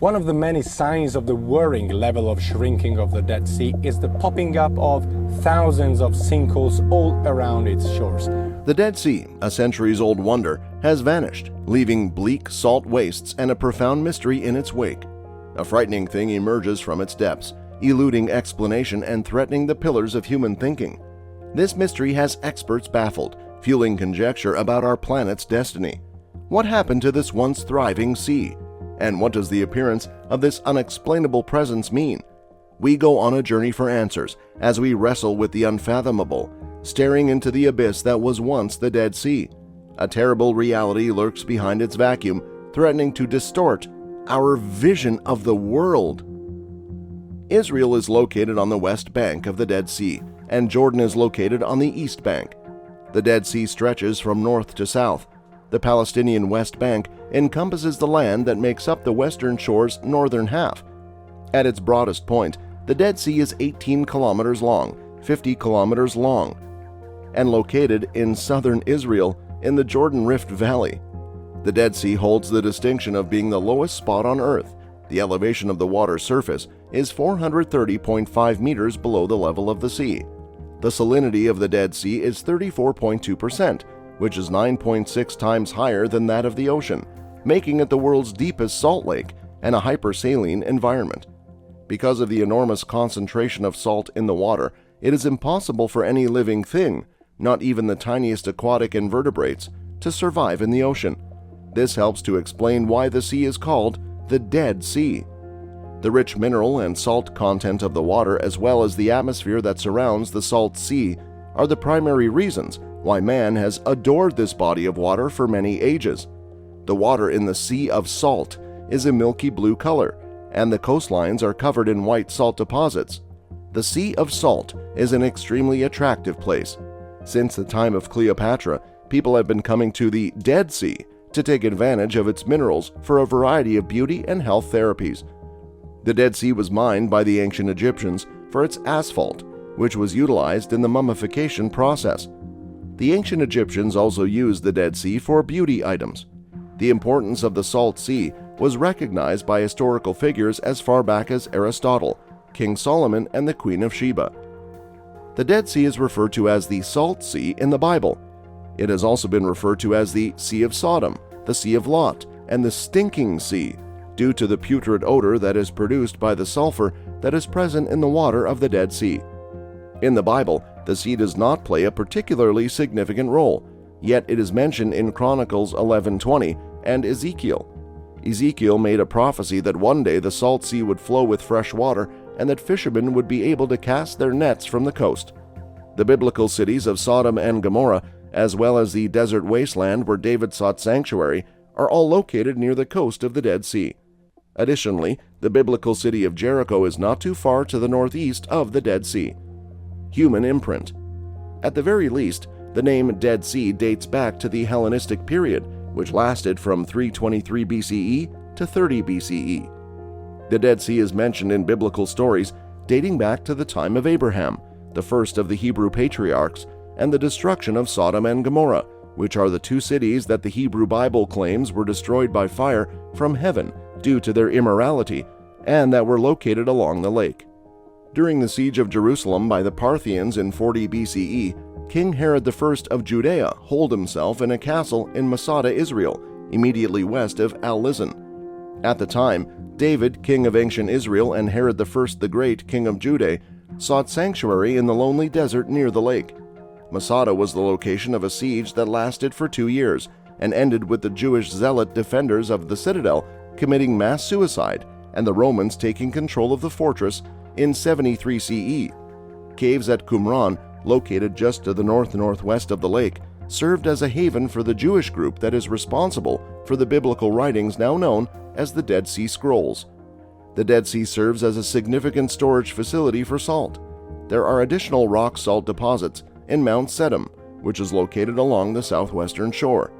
One of the many signs of the worrying level of shrinking of the Dead Sea is the popping up of thousands of sinkholes all around its shores. The Dead Sea, a centuries-old wonder, has vanished, leaving bleak salt wastes and a profound mystery in its wake. A frightening thing emerges from its depths, eluding explanation and threatening the pillars of human thinking. This mystery has experts baffled, fueling conjecture about our planet's destiny. What happened to this once thriving sea? And what does the appearance of this unexplainable presence mean? We go on a journey for answers as we wrestle with the unfathomable, staring into the abyss that was once the Dead Sea. A terrible reality lurks behind its vacuum, threatening to distort our vision of the world. Israel is located on the west bank of the Dead Sea, and Jordan is located on the east bank. The Dead Sea stretches from north to south. The Palestinian West Bank encompasses the land that makes up the western shore's northern half. At its broadest point, the Dead Sea is 18 kilometers long, 50 kilometers long, and located in southern Israel in the Jordan Rift Valley. The Dead Sea holds the distinction of being the lowest spot on Earth. The elevation of the water surface is 430.5 meters below the level of the sea. The salinity of the Dead Sea is 34.2%, which is 9.6 times higher than that of the ocean, making it the world's deepest salt lake and a hypersaline environment. Because of the enormous concentration of salt in the water, it is impossible for any living thing, not even the tiniest aquatic invertebrates, to survive in the ocean. This helps to explain why the sea is called the Dead Sea. The rich mineral and salt content of the water, as well as the atmosphere that surrounds the salt sea, are the primary reasons why man has adored this body of water for many ages. The water in the Sea of Salt is a milky blue color, and the coastlines are covered in white salt deposits. The Sea of Salt is an extremely attractive place. Since the time of Cleopatra, people have been coming to the Dead Sea to take advantage of its minerals for a variety of beauty and health therapies. The Dead Sea was mined by the ancient Egyptians for its asphalt, which was utilized in the mummification process. The ancient Egyptians also used the Dead Sea for beauty items. The importance of the Salt Sea was recognized by historical figures as far back as Aristotle, King Solomon, and the Queen of Sheba. The Dead Sea is referred to as the Salt Sea in the Bible. It has also been referred to as the Sea of Sodom, the Sea of Lot, and the Stinking Sea, due to the putrid odor that is produced by the sulfur that is present in the water of the Dead Sea. In the Bible, the sea does not play a particularly significant role, yet it is mentioned in Chronicles 11:20 and Ezekiel. Ezekiel made a prophecy that one day the salt sea would flow with fresh water and that fishermen would be able to cast their nets from the coast. The biblical cities of Sodom and Gomorrah, as well as the desert wasteland where David sought sanctuary, are all located near the coast of the Dead Sea. Additionally, the biblical city of Jericho is not too far to the northeast of the Dead Sea. Human imprint. At the very least, the name Dead Sea dates back to the Hellenistic period, which lasted from 323 BCE to 30 BCE. The Dead Sea is mentioned in biblical stories dating back to the time of Abraham, the first of the Hebrew patriarchs, and the destruction of Sodom and Gomorrah, which are the two cities that the Hebrew Bible claims were destroyed by fire from heaven due to their immorality, and that were located along the lake. During the siege of Jerusalem by the Parthians in 40 BCE, King Herod I of Judea holed himself in a castle in Masada, Israel, immediately west of Al-Lizan. At the time, David, king of ancient Israel, and Herod I the Great, king of Judah, sought sanctuary in the lonely desert near the lake. Masada was the location of a siege that lasted for 2 years and ended with the Jewish zealot defenders of the citadel committing mass suicide and the Romans taking control of the fortress in 73 CE. Caves at Qumran, located just to the northwest of the lake, served as a haven for the Jewish group that is responsible for the biblical writings now known as the Dead Sea Scrolls. The Dead Sea serves as a significant storage facility for salt. There are additional rock salt deposits in Mount Edom, which is located along the southwestern shore.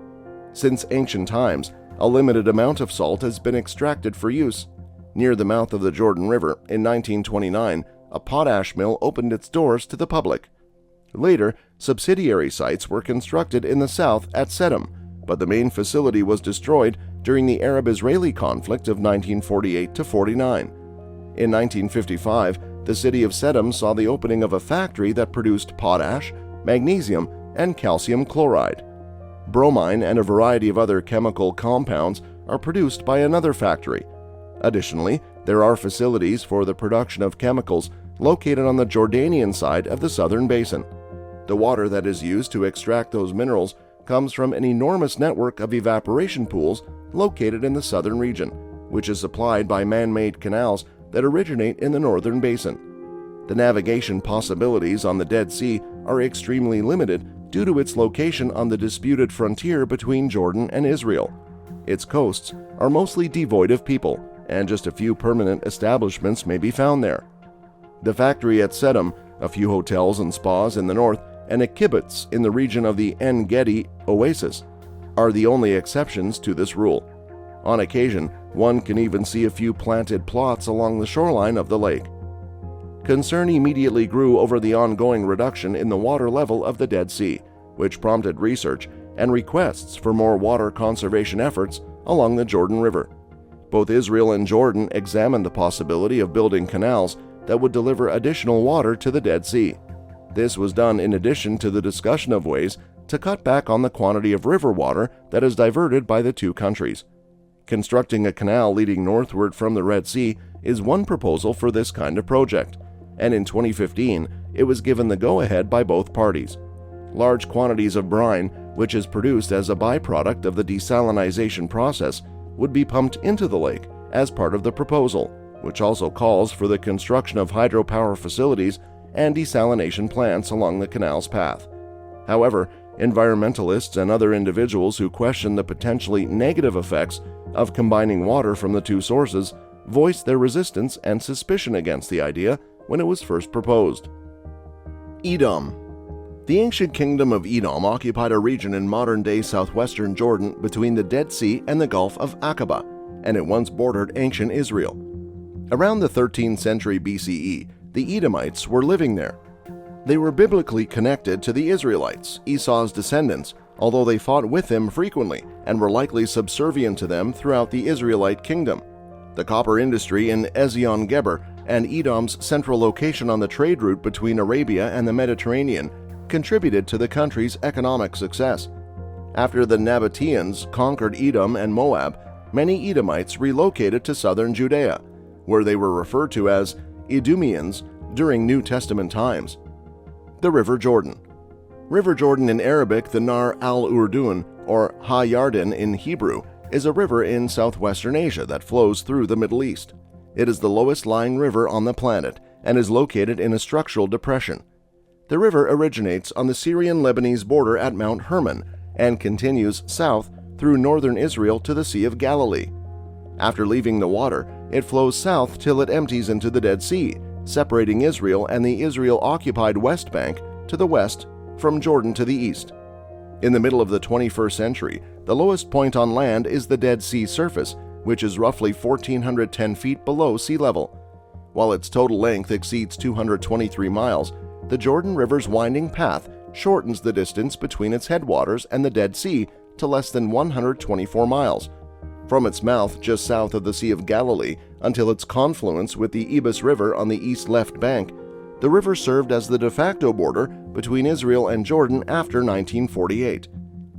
Since ancient times, a limited amount of salt has been extracted for use. Near the mouth of the Jordan River, in 1929, a potash mill opened its doors to the public. Later, subsidiary sites were constructed in the south at Edom, but the main facility was destroyed during the Arab-Israeli conflict of 1948-49. In 1955, the city of Edom saw the opening of a factory that produced potash, magnesium, and calcium chloride. Bromine and a variety of other chemical compounds are produced by another factory. Additionally, there are facilities for the production of chemicals located on the Jordanian side of the southern basin. The water that is used to extract those minerals comes from an enormous network of evaporation pools located in the southern region, which is supplied by man-made canals that originate in the northern basin. The navigation possibilities on the Dead Sea are extremely limited due to its location on the disputed frontier between Jordan and Israel. Its coasts are mostly devoid of people, and just a few permanent establishments may be found there. The factory at Edom, a few hotels and spas in the north, and a kibbutz in the region of the En-Gedi oasis are the only exceptions to this rule. On occasion, one can even see a few planted plots along the shoreline of the lake. Concern immediately grew over the ongoing reduction in the water level of the Dead Sea, which prompted research and requests for more water conservation efforts along the Jordan River. Both Israel and Jordan examined the possibility of building canals that would deliver additional water to the Dead Sea. This was done in addition to the discussion of ways to cut back on the quantity of river water that is diverted by the two countries. Constructing a canal leading northward from the Red Sea is one proposal for this kind of project, and in 2015 it was given the go-ahead by both parties. Large quantities of brine, which is produced as a byproduct of the desalinization process, would be pumped into the lake as part of the proposal, which also calls for the construction of hydropower facilities and desalination plants along the canal's path. However, environmentalists and other individuals who question the potentially negative effects of combining water from the two sources voiced their resistance and suspicion against the idea when it was first proposed. Edom. The ancient kingdom of Edom occupied a region in modern-day southwestern Jordan between the Dead Sea and the Gulf of Aqaba, and it once bordered ancient Israel. Around the 13th century BCE, the Edomites were living there. They were biblically connected to the Israelites, Esau's descendants, although they fought with them frequently and were likely subservient to them throughout the Israelite kingdom. The copper industry in Ezion-Geber and Edom's central location on the trade route between Arabia and the Mediterranean contributed to the country's economic success. After the Nabateans conquered Edom and Moab, many Edomites relocated to southern Judea, where they were referred to as Edomians during New Testament times. The River Jordan. River Jordan in Arabic, the Nar al-Urdun, or Ha-Yarden in Hebrew, is a river in southwestern Asia that flows through the Middle East. It is the lowest-lying river on the planet and is located in a structural depression. The river originates on the Syrian-Lebanese border at Mount Hermon and continues south through northern Israel to the Sea of Galilee. After leaving the water, it flows south till it empties into the Dead Sea, separating Israel and the Israel-occupied West Bank to the west from Jordan to the east. In the middle of the 21st century, the lowest point on land is the Dead Sea surface, which is roughly 1,410 feet below sea level. While its total length exceeds 223 miles, the Jordan River's winding path shortens the distance between its headwaters and the Dead Sea to less than 124 miles. From its mouth just south of the Sea of Galilee until its confluence with the Ebus River on the east left bank, the river served as the de facto border between Israel and Jordan after 1948.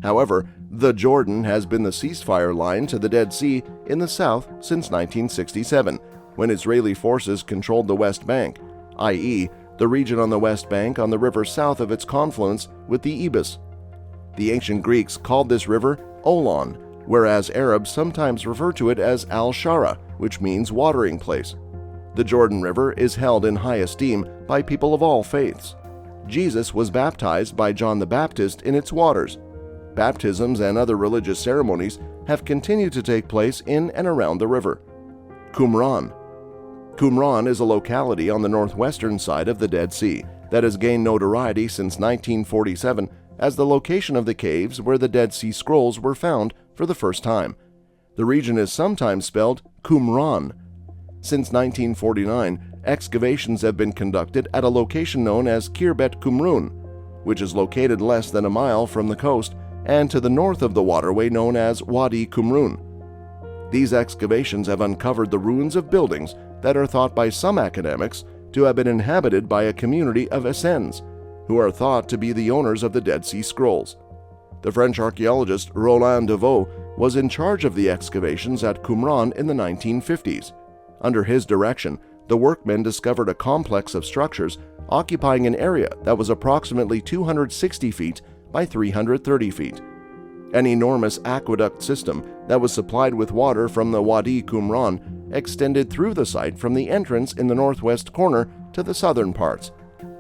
However, the Jordan has been the ceasefire line to the Dead Sea in the south since 1967, when Israeli forces controlled the West Bank, i.e., the region on the West Bank on the river south of its confluence with the Ebus. The ancient Greeks called this river Olon, whereas Arabs sometimes refer to it as Al-Shara, which means watering place. The Jordan River is held in high esteem by people of all faiths. Jesus was baptized by John the Baptist in its waters. Baptisms and other religious ceremonies have continued to take place in and around the river. Qumran. Qumran is a locality on the northwestern side of the Dead Sea that has gained notoriety since 1947 as the location of the caves where the Dead Sea Scrolls were found for the first time. The region is sometimes spelled Qumran. Since 1949, excavations have been conducted at a location known as Khirbet Qumrun, which is located less than a mile from the coast and to the north of the waterway known as Wadi Qumran. These excavations have uncovered the ruins of buildings that are thought by some academics to have been inhabited by a community of Essenes, who are thought to be the owners of the Dead Sea Scrolls. The French archaeologist Roland Devaux was in charge of the excavations at Qumran in the 1950s. Under his direction, the workmen discovered a complex of structures occupying an area that was approximately 260 feet by 330 feet. An enormous aqueduct system that was supplied with water from the Wadi Qumran extended through the site from the entrance in the northwest corner to the southern parts.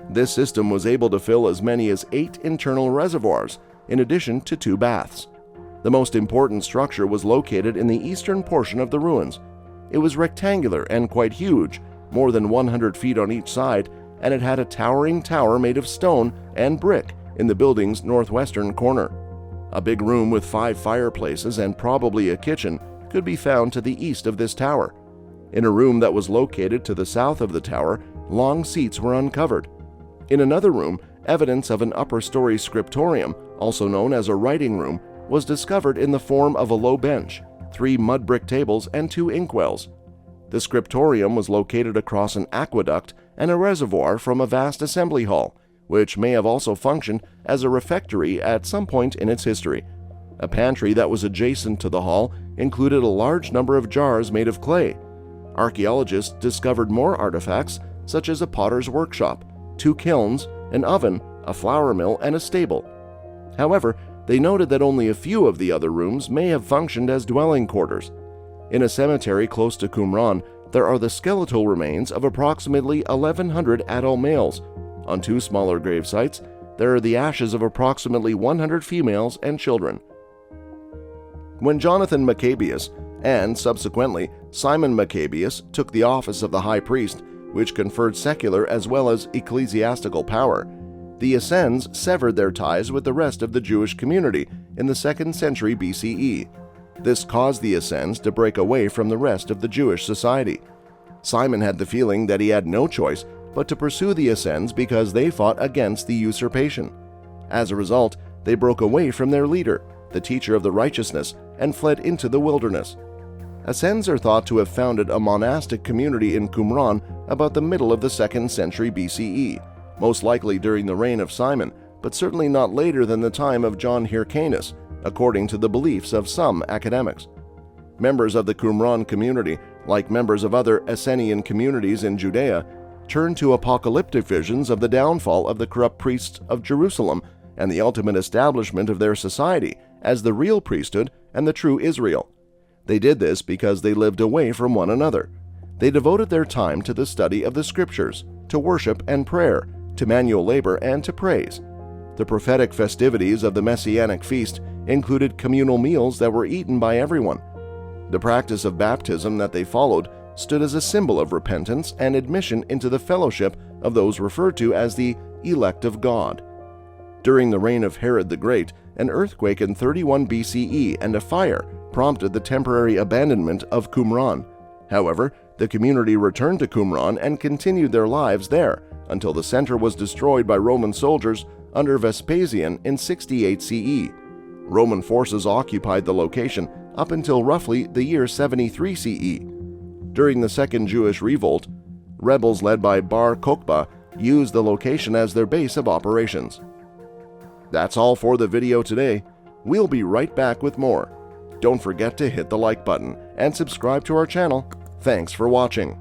This system was able to fill as many as 8 internal reservoirs, in addition to 2 baths. The most important structure was located in the eastern portion of the ruins. It was rectangular and quite huge, more than 100 feet on each side, and it had a towering tower made of stone and brick in the building's northwestern corner. A big room with 5 fireplaces and probably a kitchen could be found to the east of this tower. In a room that was located to the south of the tower, long seats were uncovered. In another room, evidence of an upper-story scriptorium, also known as a writing room, was discovered in the form of a low bench, 3 mud brick tables, and 2 inkwells. The scriptorium was located across an aqueduct and a reservoir from a vast assembly hall, which may have also functioned as a refectory at some point in its history. A pantry that was adjacent to the hall included a large number of jars made of clay. Archaeologists discovered more artifacts such as a potter's workshop, 2 kilns, an oven, a flour mill, and a stable. However, they noted that only a few of the other rooms may have functioned as dwelling quarters. In a cemetery close to Qumran, there are the skeletal remains of approximately 1,100 adult males. On 2 smaller grave sites, there are the ashes of approximately 100 females and children. When Jonathan Maccabeus and, subsequently, Simon Maccabeus took the office of the high priest, which conferred secular as well as ecclesiastical power, the Essenes severed their ties with the rest of the Jewish community in the 2nd century BCE. This caused the Essenes to break away from the rest of the Jewish society. Simon had the feeling that he had no choice but to pursue the Essenes because they fought against the usurpation. As a result, they broke away from their leader, the teacher of the righteousness, and fled into the wilderness. Essenes are thought to have founded a monastic community in Qumran about the middle of the 2nd century BCE, most likely during the reign of Simon, but certainly not later than the time of John Hyrcanus, according to the beliefs of some academics. Members of the Qumran community, like members of other Essenian communities in Judea, turned to apocalyptic visions of the downfall of the corrupt priests of Jerusalem and the ultimate establishment of their society as the real priesthood and the true Israel. They did this because they lived away from one another. They devoted their time to the study of the scriptures, to worship and prayer, to manual labor, and to praise. The prophetic festivities of the Messianic feast included communal meals that were eaten by everyone. The practice of baptism that they followed stood as a symbol of repentance and admission into the fellowship of those referred to as the elect of God. During the reign of Herod the Great, an earthquake in 31 BCE and a fire prompted the temporary abandonment of Qumran. However, the community returned to Qumran and continued their lives there until the center was destroyed by Roman soldiers under Vespasian in 68 CE. Roman forces occupied the location up until roughly the year 73 CE. During the Second Jewish Revolt, rebels led by Bar Kokhba used the location as their base of operations. That's all for the video today. We'll be right back with more. Don't forget to hit the like button and subscribe to our channel. Thanks for watching.